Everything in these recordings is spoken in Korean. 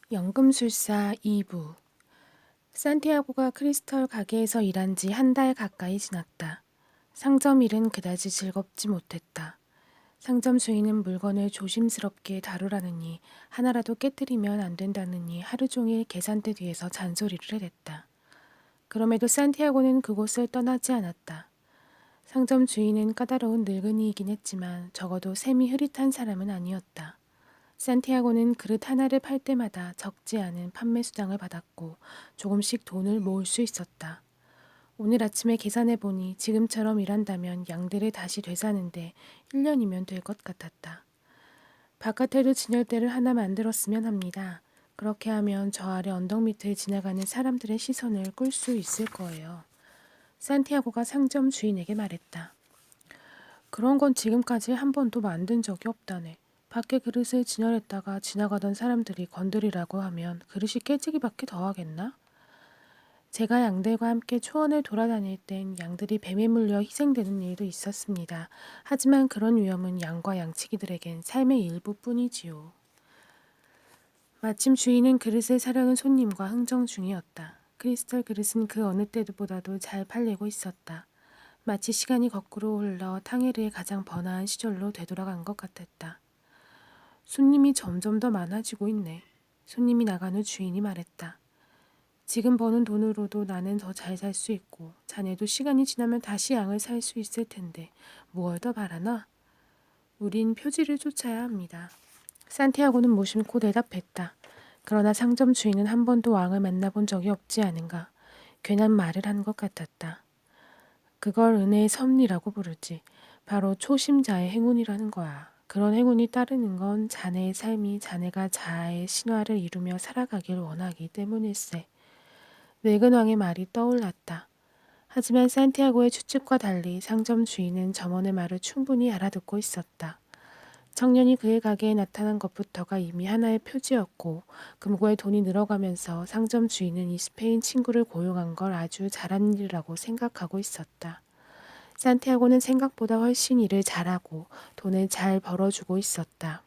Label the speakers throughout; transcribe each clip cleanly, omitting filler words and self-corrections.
Speaker 1: 연금술사 2부. 산티아고가 크리스털 가게에서 일한 지 한 달 가까이 지났다. 상점 일은 그다지 즐겁지 못했다. 상점 주인은 물건을 조심스럽게 다루라느니 하나라도 깨뜨리면 안 된다느니 하루 종일 계산대 뒤에서 잔소리를 해댔다. 그럼에도 산티아고는 그곳을 떠나지 않았다. 상점 주인은 까다로운 늙은이이긴 했지만 적어도 셈이 흐릿한 사람은 아니었다. 산티아고는 그릇 하나를 팔 때마다 적지 않은 판매 수당을 받았고 조금씩 돈을 모을 수 있었다. 오늘 아침에 계산해 보니 지금처럼 일한다면 양들을 다시 되사는데 1년이면 될 것 같았다. 바깥에도 진열대를 하나 만들었으면 합니다. 그렇게 하면 저 아래 언덕 밑을 지나가는 사람들의 시선을 끌 수 있을 거예요. 산티아고가 상점 주인에게 말했다. 그런 건 지금까지 한 번도 만든 적이 없다네. 밖에 그릇을 진열했다가 지나가던 사람들이 건드리라고 하면 그릇이 깨지기밖에 더 하겠나? 제가 양들과 함께 초원을 돌아다닐 땐 양들이 뱀에 물려 희생되는 일도 있었습니다. 하지만 그런 위험은 양과 양치기들에겐 삶의 일부뿐이지요. 마침 주인은 그릇을 사려는 손님과 흥정 중이었다. 크리스털 그릇은 그 어느 때보다도 잘 팔리고 있었다. 마치 시간이 거꾸로 흘러 탕헤르의 가장 번화한 시절로 되돌아간 것 같았다. 손님이 점점 더 많아지고 있네. 손님이 나간 후 주인이 말했다. 지금 버는 돈으로도 나는 더 잘 살 수 있고 자네도 시간이 지나면 다시 양을 살 수 있을 텐데 무얼 더 바라나? 우린 표지를 쫓아야 합니다. 산티아고는 무심코 대답했다. 그러나 상점 주인은 한 번도 왕을 만나본 적이 없지 않은가. 괜한 말을 한 것 같았다. 그걸 은혜의 섭리라고 부르지. 바로 초심자의 행운이라는 거야. 그런 행운이 따르는 건 자네의 삶이 자네가 자아의 신화를 이루며 살아가길 원하기 때문일세. 늙은 왕의 말이 떠올랐다. 하지만 산티아고의 추측과 달리 상점 주인은 점원의 말을 충분히 알아듣고 있었다. 청년이 그의 가게에 나타난 것부터가 이미 하나의 표지였고 금고에 돈이 늘어가면서 상점 주인은 이 스페인 친구를 고용한 걸 아주 잘한 일이라고 생각하고 있었다. 산티아고는 생각보다 훨씬 일을 잘하고 돈을 잘 벌어주고 있었다.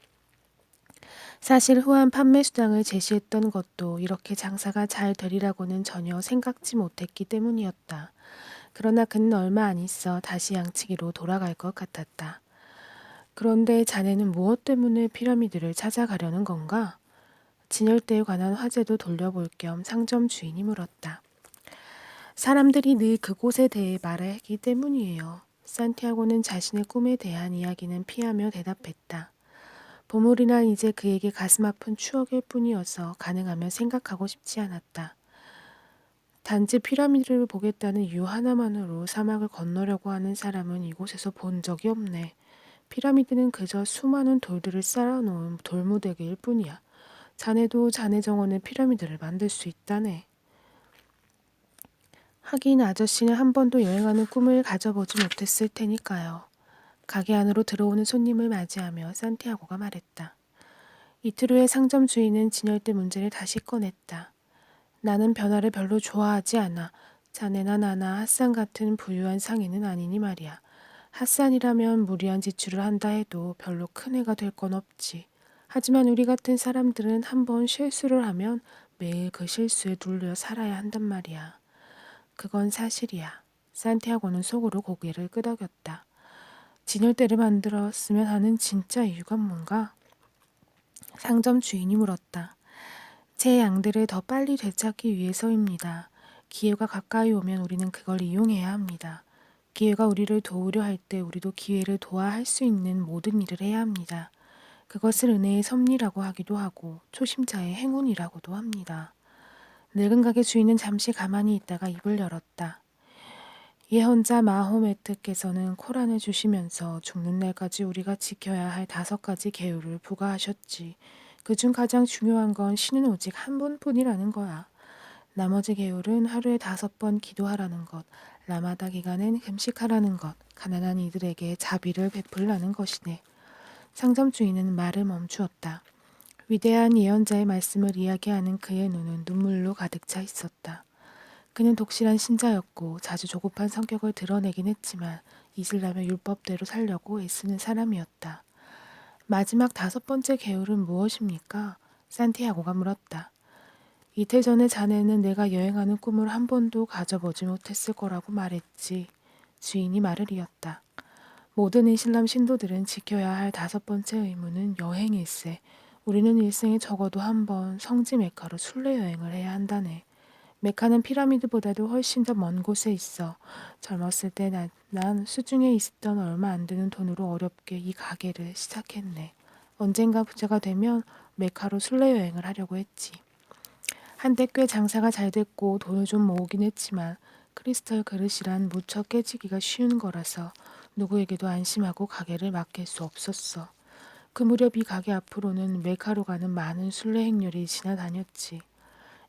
Speaker 1: 사실 후한 판매 수당을 제시했던 것도 이렇게 장사가 잘 되리라고는 전혀 생각지 못했기 때문이었다. 그러나 그는 얼마 안 있어 다시 양치기로 돌아갈 것 같았다. 그런데 자네는 무엇 때문에 피라미드를 찾아가려는 건가? 진열대에 관한 화제도 돌려볼 겸 상점 주인이 물었다. 사람들이 늘 그곳에 대해 말하기 때문이에요. 산티아고는 자신의 꿈에 대한 이야기는 피하며 대답했다. 보물이란 이제 그에게 가슴 아픈 추억일 뿐이어서 가능하면 생각하고 싶지 않았다. 단지 피라미드를 보겠다는 이유 하나만으로 사막을 건너려고 하는 사람은 이곳에서 본 적이 없네. 피라미드는 그저 수많은 돌들을 쌓아놓은 돌무더기일 뿐이야. 자네도 자네 정원에 피라미드를 만들 수 있다네. 하긴 아저씨는 한 번도 여행하는 꿈을 가져보지 못했을 테니까요. 가게 안으로 들어오는 손님을 맞이하며 산티아고가 말했다. 이틀 후에 상점 주인은 진열대 문제를 다시 꺼냈다. 나는 변화를 별로 좋아하지 않아. 자네나 나나 핫산 같은 부유한 상인은 아니니 말이야. 핫산이라면 무리한 지출을 한다 해도 별로 큰 해가 될 건 없지. 하지만 우리 같은 사람들은 한 번 실수를 하면 매일 그 실수에 눌려 살아야 한단 말이야. 그건 사실이야. 산티아고는 속으로 고개를 끄덕였다. 진열대를 만들었으면 하는 진짜 이유가 뭔가? 상점 주인이 물었다. 제 양들을 더 빨리 되찾기 위해서입니다. 기회가 가까이 오면 우리는 그걸 이용해야 합니다. 기회가 우리를 도우려 할 때 우리도 기회를 도와 할 수 있는 모든 일을 해야 합니다. 그것을 은혜의 섭리라고 하기도 하고 초심자의 행운이라고도 합니다. 늙은 가게 주인은 잠시 가만히 있다가 입을 열었다. 예언자 마호메트께서는 코란을 주시면서 죽는 날까지 우리가 지켜야 할 5가지 계율을 부과하셨지. 그중 가장 중요한 건 신은 오직 한 분뿐이라는 거야. 나머지 계율은 하루에 5번 기도하라는 것, 라마다 기간엔 금식하라는 것, 가난한 이들에게 자비를 베풀라는 것이네. 상점 주인은 말을 멈추었다. 위대한 예언자의 말씀을 이야기하는 그의 눈은 눈물로 가득 차 있었다. 그는 독실한 신자였고 자주 조급한 성격을 드러내긴 했지만 이슬람의 율법대로 살려고 애쓰는 사람이었다. 마지막 5번째 계율은 무엇입니까? 산티아고가 물었다. 이틀 전에 자네는 내가 여행하는 꿈을 한 번도 가져보지 못했을 거라고 말했지. 주인이 말을 이었다. 모든 이슬람 신도들은 지켜야 할 5번째 의무는 여행일세. 우리는 일생에 적어도 한 번 성지 메카로 순례 여행을 해야 한다네. 메카는 피라미드보다도 훨씬 더 먼 곳에 있어. 젊었을 때 난 수중에 있었던 얼마 안 되는 돈으로 어렵게 이 가게를 시작했네. 언젠가 부자가 되면 메카로 순례 여행을 하려고 했지. 한때 꽤 장사가 잘 됐고 돈을 좀 모으긴 했지만 크리스털 그릇이란 무척 깨지기가 쉬운 거라서 누구에게도 안심하고 가게를 맡길 수 없었어. 그 무렵 이 가게 앞으로는 메카로 가는 많은 순례 행렬이 지나다녔지.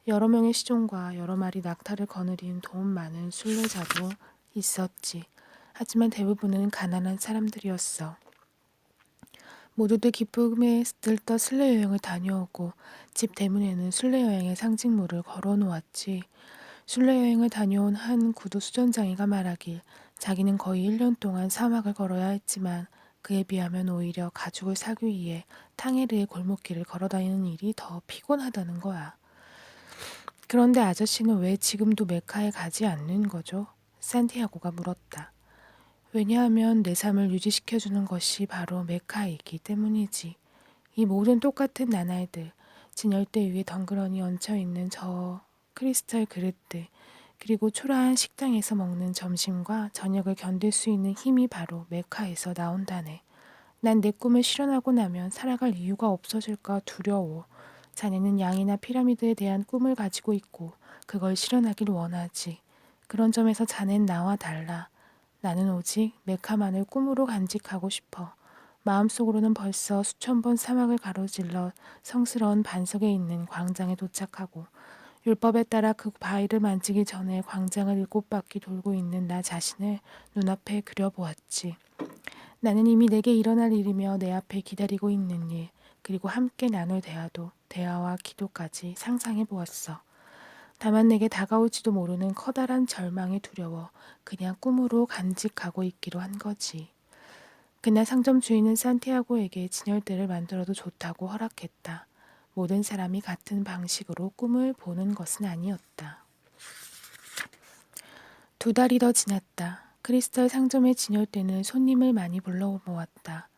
Speaker 1: 여러 명의 시종과 여러 마리 낙타를 거느린 돈 많은 순례자도 있었지. 하지만 대부분은 가난한 사람들이었어. 모두들 기쁨에 들떠 순례 여행을 다녀오고 집 대문에는 순례 여행의 상징물을 걸어 놓았지. 순례 여행을 다녀온 한 구두 수전장이가 말하길 자기는 거의 1년 동안 사막을 걸어야 했지만 그에 비하면 오히려 가죽을 사기 위해 탕헤르의 골목길을 걸어다니는 일이 더 피곤하다는 거야. 그런데 아저씨는 왜 지금도 메카에 가지 않는 거죠? 산티아고가 물었다. 왜냐하면 내 삶을 유지시켜주는 것이 바로 메카이기 때문이지. 이 모든 똑같은 나날들, 진열대 위에 덩그러니 얹혀있는 저 크리스탈 그릇들, 그리고 초라한 식당에서 먹는 점심과 저녁을 견딜 수 있는 힘이 바로 메카에서 나온다네. 난 내 꿈을 실현하고 나면 살아갈 이유가 없어질까 두려워. 자네는 양이나 피라미드에 대한 꿈을 가지고 있고 그걸 실현하길 원하지. 그런 점에서 자넨 나와 달라. 나는 오직 메카만을 꿈으로 간직하고 싶어. 마음속으로는 벌써 수천 번 사막을 가로질러 성스러운 반석에 있는 광장에 도착하고 율법에 따라 그 바위를 만지기 전에 광장을 7바퀴 돌고 있는 나 자신을 눈앞에 그려보았지. 나는 이미 내게 일어날 일이며 내 앞에 기다리고 있는 일, 그리고 함께 나눌 대화와 기도까지 상상해 보았어. 다만 내게 다가올지도 모르는 커다란 절망에 두려워 그냥 꿈으로 간직하고 있기로 한 거지. 그날 상점 주인은 산티아고에게 진열대를 만들어도 좋다고 허락했다. 모든 사람이 같은 방식으로 꿈을 보는 것은 아니었다. 2달이 더 지났다. 크리스털 상점의 진열대는 손님을 많이 불러 모았다.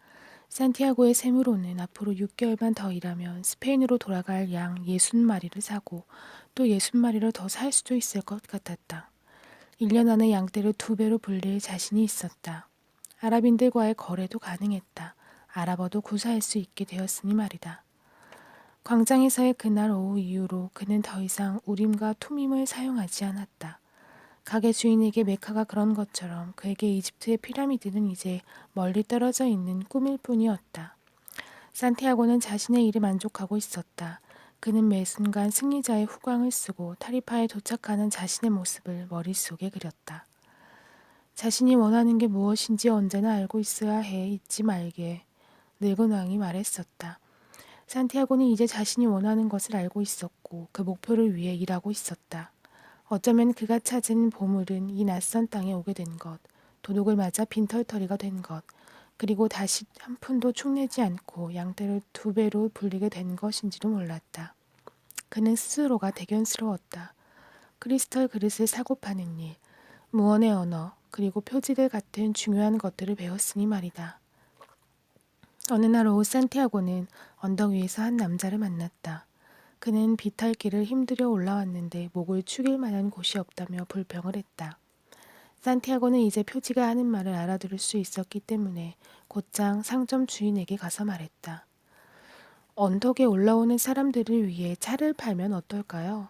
Speaker 1: 산티아고의 세무로는 앞으로 6개월만 더 일하면 스페인으로 돌아갈 양 60마리를 사고 또 60마리를 더 살 수도 있을 것 같았다. 1년 안에 양떼를 2배로 불릴 자신이 있었다. 아랍인들과의 거래도 가능했다. 아랍어도 구사할 수 있게 되었으니 말이다. 광장에서의 그날 오후 이후로 그는 더 이상 우림과 투밈을 사용하지 않았다. 가게 주인에게 메카가 그런 것처럼 그에게 이집트의 피라미드는 이제 멀리 떨어져 있는 꿈일 뿐이었다. 산티아고는 자신의 일에 만족하고 있었다. 그는 매 순간 승리자의 후광을 쓰고 타리파에 도착하는 자신의 모습을 머릿속에 그렸다. 자신이 원하는 게 무엇인지 언제나 알고 있어야 해. 잊지 말게. 늙은 왕이 말했었다. 산티아고는 이제 자신이 원하는 것을 알고 있었고 그 목표를 위해 일하고 있었다. 어쩌면 그가 찾은 보물은 이 낯선 땅에 오게 된 것, 도둑을 맞아 빈털터리가 된 것, 그리고 다시 한 푼도 축내지 않고 양떼를 2배로 불리게 된 것인지도 몰랐다. 그는 스스로가 대견스러웠다. 크리스털 그릇을 사고 파는 일, 무언의 언어, 그리고 표지들 같은 중요한 것들을 배웠으니 말이다. 어느 날 오후 산티아고는 언덕 위에서 한 남자를 만났다. 그는 비탈길을 힘들여 올라왔는데 목을 축일 만한 곳이 없다며 불평을 했다. 산티아고는 이제 표지가 하는 말을 알아들을 수 있었기 때문에 곧장 상점 주인에게 가서 말했다. 언덕에 올라오는 사람들을 위해 차를 팔면 어떨까요?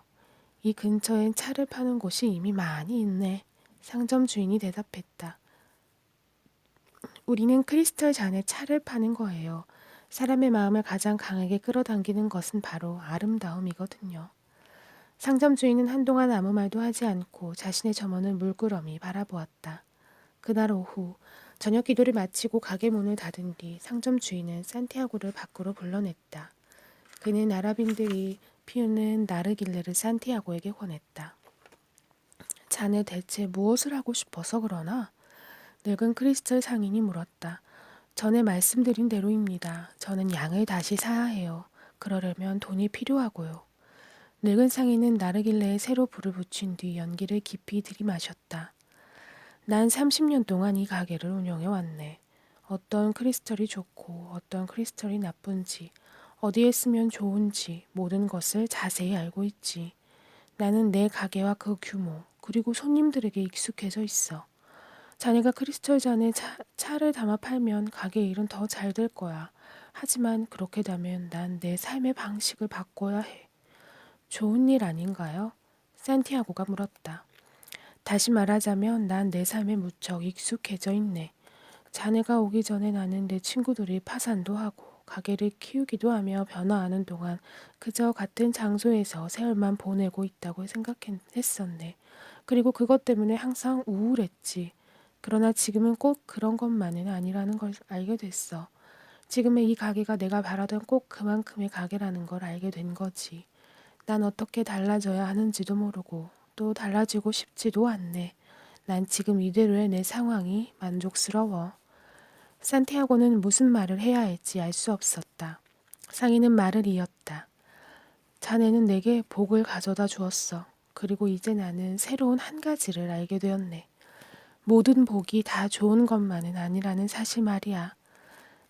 Speaker 1: 이 근처엔 차를 파는 곳이 이미 많이 있네. 상점 주인이 대답했다. 우리는 크리스털 잔에 차를 파는 거예요. 사람의 마음을 가장 강하게 끌어당기는 것은 바로 아름다움이거든요. 상점 주인은 한동안 아무 말도 하지 않고 자신의 점원을 물끄러미 바라보았다. 그날 오후 저녁 기도를 마치고 가게 문을 닫은 뒤 상점 주인은 산티아고를 밖으로 불러냈다. 그는 아랍인들이 피우는 나르길레를 산티아고에게 권했다. 자네 대체 무엇을 하고 싶어서 그러나? 늙은 크리스털 상인이 물었다. 전에 말씀드린 대로입니다. 저는 양을 다시 사야 해요. 그러려면 돈이 필요하고요. 늙은 상인은 나르길레에 새로 불을 붙인 뒤 연기를 깊이 들이마셨다. 난 30년 동안 이 가게를 운영해 왔네. 어떤 크리스털이 좋고 어떤 크리스털이 나쁜지, 어디에 쓰면 좋은지 모든 것을 자세히 알고 있지. 나는 내 가게와 그 규모, 그리고 손님들에게 익숙해져 있어. 자네가 크리스털 잔에 차를 담아 팔면 가게 일은 더 잘 될 거야. 하지만 그렇게 되면 난 내 삶의 방식을 바꿔야 해. 좋은 일 아닌가요? 산티아고가 물었다. 다시 말하자면 난 내 삶에 무척 익숙해져 있네. 자네가 오기 전에 나는 내 친구들이 파산도 하고 가게를 키우기도 하며 변화하는 동안 그저 같은 장소에서 세월만 보내고 있다고 생각했었네. 그리고 그것 때문에 항상 우울했지. 그러나 지금은 꼭 그런 것만은 아니라는 걸 알게 됐어. 지금의 이 가게가 내가 바라던 꼭 그만큼의 가게라는 걸 알게 된 거지. 난 어떻게 달라져야 하는지도 모르고 또 달라지고 싶지도 않네. 난 지금 이대로의 내 상황이 만족스러워. 산티아고는 무슨 말을 해야 할지 알 수 없었다. 상인은 말을 이었다. 자네는 내게 복을 가져다 주었어. 그리고 이제 나는 새로운 한 가지를 알게 되었네. 모든 복이 다 좋은 것만은 아니라는 사실 말이야.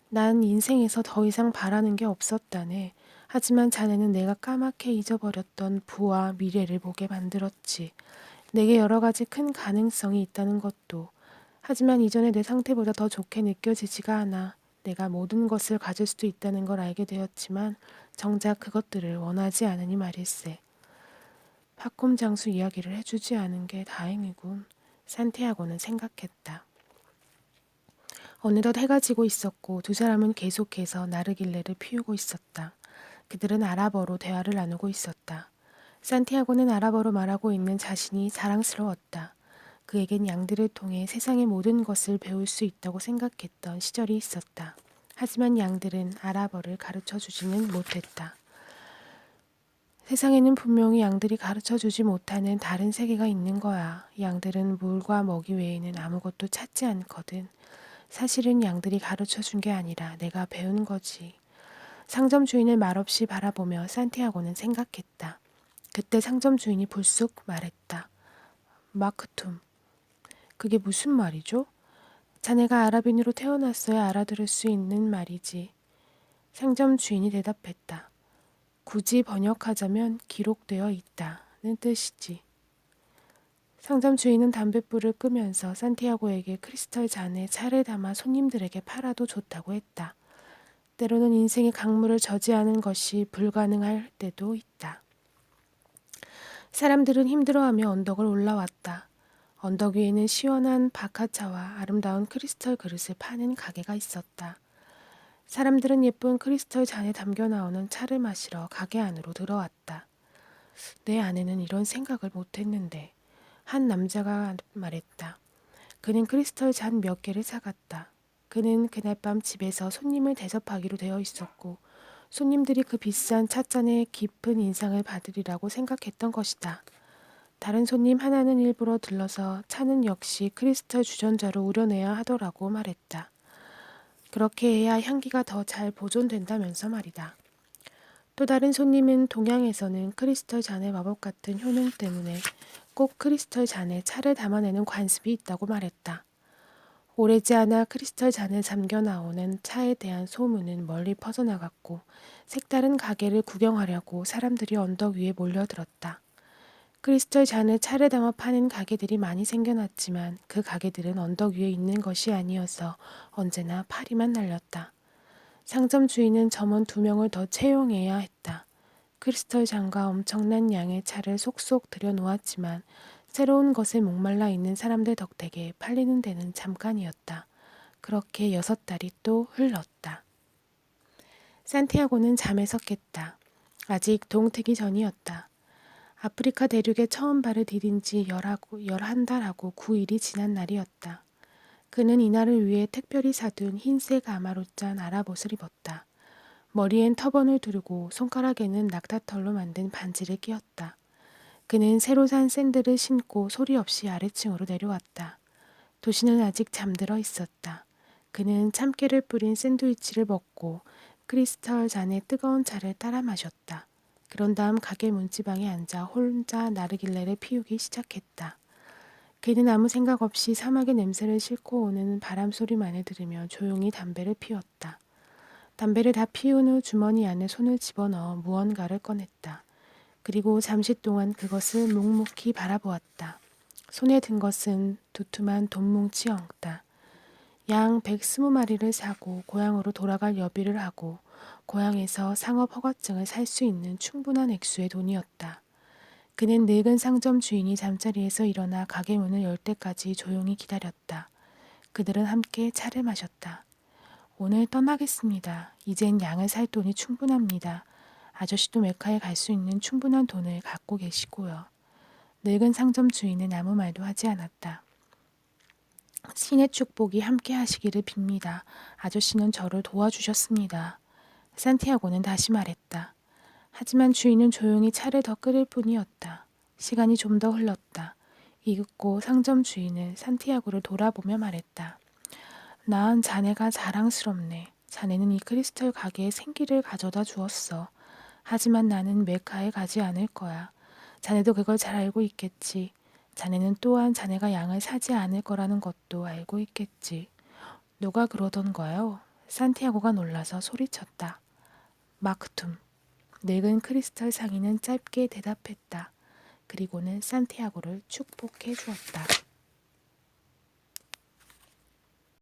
Speaker 1: 난 인생에서 더 이상 바라는 게 없었다네. 하지만 자네는 내가 까맣게 잊어버렸던 부와 미래를 보게 만들었지. 내게 여러 가지 큰 가능성이 있다는 것도. 하지만 이전의 내 상태보다 더 좋게 느껴지지가 않아. 내가 모든 것을 가질 수도 있다는 걸 알게 되었지만 정작 그것들을 원하지 않으니 말일세. 팝콘 장수 이야기를 해주지 않은 게 다행이군. 산티아고는 생각했다. 어느덧 해가 지고 있었고 두 사람은 계속해서 나르길레를 피우고 있었다. 그들은 아랍어로 대화를 나누고 있었다. 산티아고는 아랍어로 말하고 있는 자신이 자랑스러웠다. 그에겐 양들을 통해 세상의 모든 것을 배울 수 있다고 생각했던 시절이 있었다. 하지만 양들은 아랍어를 가르쳐 주지는 못했다. 세상에는 분명히 양들이 가르쳐 주지 못하는 다른 세계가 있는 거야. 양들은 물과 먹이 외에는 아무것도 찾지 않거든. 사실은 양들이 가르쳐 준 게 아니라 내가 배운 거지. 상점 주인을 말없이 바라보며 산티아고는 생각했다. 그때 상점 주인이 불쑥 말했다. 마크툼. 그게 무슨 말이죠? 자네가 아랍인으로 태어났어야 알아들을 수 있는 말이지. 상점 주인이 대답했다. 굳이 번역하자면 기록되어 있다는 뜻이지. 상점 주인은 담뱃불을 끄면서 산티아고에게 크리스털 잔에 차를 담아 손님들에게 팔아도 좋다고 했다. 때로는 인생의 강물을 저지하는 것이 불가능할 때도 있다. 사람들은 힘들어하며 언덕을 올라왔다. 언덕 위에는 시원한 바카차와 아름다운 크리스털 그릇을 파는 가게가 있었다. 사람들은 예쁜 크리스털 잔에 담겨 나오는 차를 마시러 가게 안으로 들어왔다. 내 아내는 이런 생각을 못했는데 한 남자가 말했다. 그는 크리스털 잔 몇 개를 사갔다. 그는 그날 밤 집에서 손님을 대접하기로 되어 있었고 손님들이 그 비싼 찻잔에 깊은 인상을 받으리라고 생각했던 것이다. 다른 손님 하나는 일부러 들러서 차는 역시 크리스털 주전자로 우려내야 하더라고 말했다. 그렇게 해야 향기가 더 잘 보존된다면서 말이다. 또 다른 손님은 동양에서는 크리스털 잔의 마법 같은 효능 때문에 꼭 크리스털 잔에 차를 담아내는 관습이 있다고 말했다. 오래지 않아 크리스털 잔에 잠겨 나오는 차에 대한 소문은 멀리 퍼져나갔고 색다른 가게를 구경하려고 사람들이 언덕 위에 몰려들었다. 크리스털 잔에 차를 담아 파는 가게들이 많이 생겨났지만 그 가게들은 언덕 위에 있는 것이 아니어서 언제나 파리만 날렸다. 상점 주인은 점원 2명을 더 채용해야 했다. 크리스털 잔과 엄청난 양의 차를 속속 들여놓았지만 새로운 것에 목말라 있는 사람들 덕택에 팔리는 데는 잠깐이었다. 그렇게 6달이 또 흘렀다. 산티아고는 잠에서 깼다. 아직 동트기 전이었다. 아프리카 대륙에 처음 발을 디딘 지 11달하고 9일이 지난 날이었다. 그는 이날을 위해 특별히 사둔 흰색 아마로짠 아랍옷을 입었다. 머리엔 터번을 두르고 손가락에는 낙타털로 만든 반지를 끼웠다. 그는 새로 산 샌들을 신고 소리 없이 아래층으로 내려왔다. 도시는 아직 잠들어 있었다. 그는 참깨를 뿌린 샌드위치를 먹고 크리스털 잔에 뜨거운 차를 따라 마셨다. 그런 다음 가게 문지방에 앉아 혼자 나르길레를 피우기 시작했다. 그는 아무 생각 없이 사막의 냄새를 싣고 오는 바람 소리만을 들으며 조용히 담배를 피웠다. 담배를 다 피운 후 주머니 안에 손을 집어넣어 무언가를 꺼냈다. 그리고 잠시 동안 그것을 묵묵히 바라보았다. 손에 든 것은 두툼한 돈뭉치였다. 양 120마리를 사고 고향으로 돌아갈 여비를 하고 고향에서 상업 허가증을 살 수 있는 충분한 액수의 돈이었다. 그는 늙은 상점 주인이 잠자리에서 일어나 가게 문을 열 때까지 조용히 기다렸다. 그들은 함께 차를 마셨다. 오늘 떠나겠습니다. 이젠 양을 살 돈이 충분합니다. 아저씨도 메카에 갈 수 있는 충분한 돈을 갖고 계시고요. 늙은 상점 주인은 아무 말도 하지 않았다. 신의 축복이 함께 하시기를 빕니다. 아저씨는 저를 도와주셨습니다. 산티아고는 다시 말했다. 하지만 주인은 조용히 차를 더 끓일 뿐이었다. 시간이 좀 더 흘렀다. 이윽고 상점 주인은 산티아고를 돌아보며 말했다. 난 자네가 자랑스럽네. 자네는 이 크리스털 가게에 생기를 가져다 주었어. 하지만 나는 메카에 가지 않을 거야. 자네도 그걸 잘 알고 있겠지. 자네는 또한 자네가 양을 사지 않을 거라는 것도 알고 있겠지. 누가 그러던가요? 산티아고가 놀라서 소리쳤다. 마크툼. 늙은 크리스털 상인은 짧게 대답했다. 그리고는 산티아고를 축복해 주었다.